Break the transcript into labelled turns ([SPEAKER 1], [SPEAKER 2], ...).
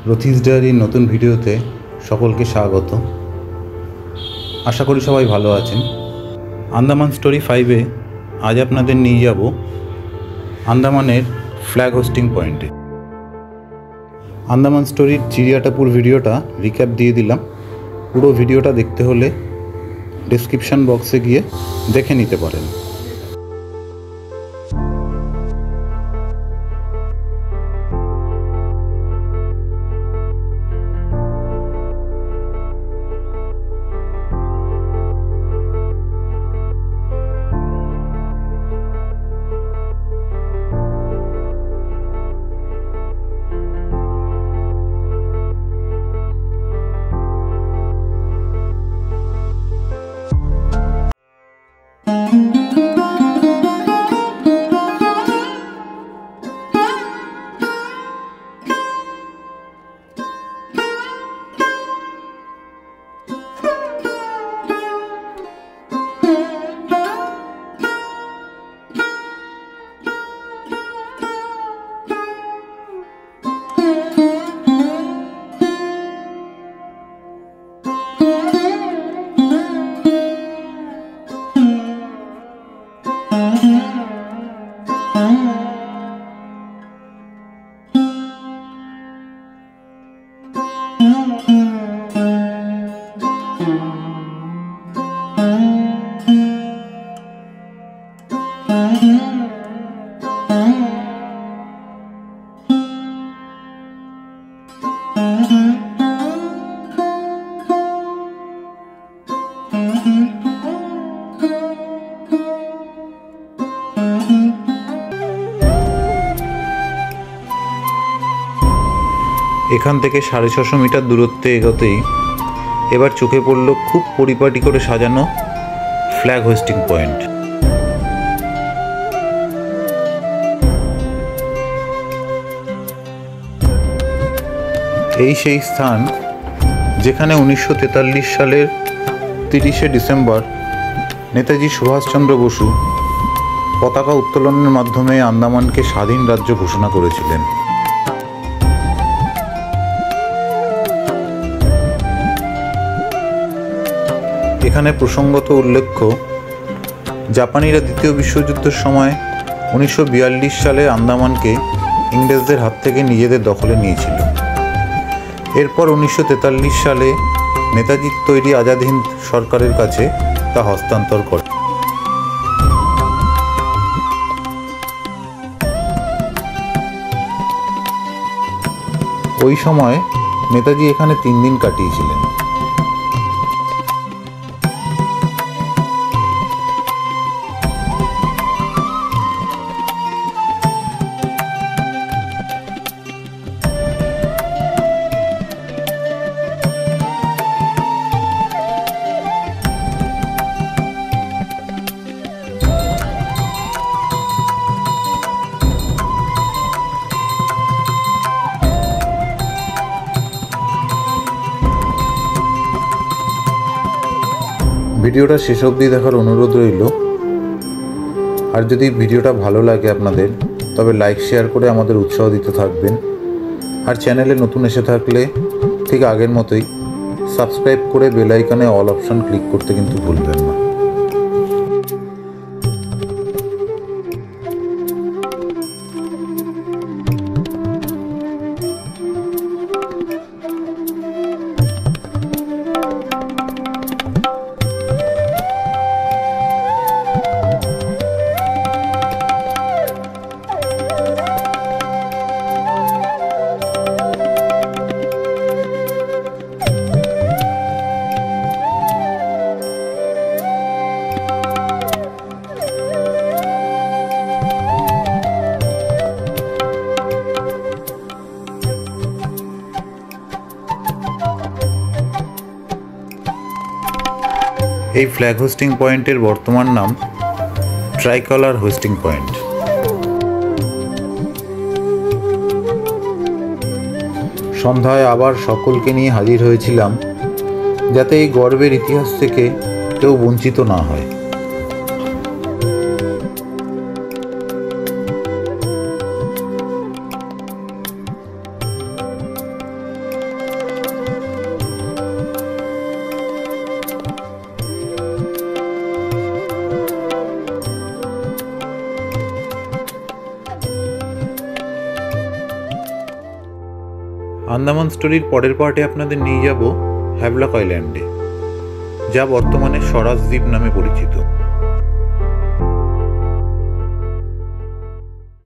[SPEAKER 1] রথিস ডায়েরির নতুন ভিডিওতে সকলকে স্বাগত। আশা করি সবাই ভালো আছেন। আন্দামান স্টোরি 5-এ আজ আপনাদের নিয়ে যাব আন্দামানের ফ্ল্যাগ হোস্টিং পয়েন্টে। আন্দামান স্টোরির চিড়িয়াটাপুর ভিডিওটা রিক্যাপ দিয়ে দিলাম। পুরো ভিডিওটা দেখতে হলে ডেসক্রিপশন বক্সে গিয়ে দেখে নিতে পারেন। এখান থেকে 650 মিটার দূরত্বে এগোতেই এবার চোখে পড়ল খুব পরিপাটি করে সাজানো ফ্ল্যাগ হোস্টিং পয়েন্ট। এই সেই স্থান যেখানে 1943 সালের 30শে ডিসেম্বর নেতাজি সুভাষচন্দ্র বসু পতাকা উত্তোলনের মাধ্যমে আন্দামানকে স্বাধীন রাজ্য ঘোষণা করেছিলেন। এখানে প্রসঙ্গত উল্লেখ্য, জাপানিরা দ্বিতীয় বিশ্বযুদ্ধের সময় 1942 সালে আন্দামানকে ইংরেজদের হাত থেকে নিজেদের দখলে নিয়েছিল। এরপর 1943 সালে নেতাজির তৈরি আজাদ হিন্দ সরকারের কাছে তা হস্তান্তর করে। ওই সময় নেতাজি এখানে 3 দিন কাটিয়েছিলেন। ভিডিওটা শেষ অবধি দেখার অনুরোধ রইল। আর যদি ভিডিওটা ভালো লাগে আপনাদের, তবে লাইক শেয়ার করে আমাদের উৎসাহ দিতে থাকবেন। আর চ্যানেলে নতুন এসে থাকলে ঠিক আগের মতোই সাবস্ক্রাইব করে বেল আইকনে অল অপশন ক্লিক করতে কিন্তু ভুলবেন না। এই ফ্ল্যাগ হোস্টিং পয়েন্টের বর্তমান নাম ট্রাইকলার হোস্টিং পয়েন্ট। সন্ধ্যায় আবার সকলকে নিয়ে হাজির হয়েছিলাম, যাতে এই গর্বের ইতিহাস থেকে কেউ বঞ্চিত না হয়। আন্দামান স্টোরির পরের পার্টে আপনাদের নিয়ে যাব হ্যাভলক আইল্যান্ডে, যা বর্তমানে স্বরাজ দ্বীপ নামে পরিচিত।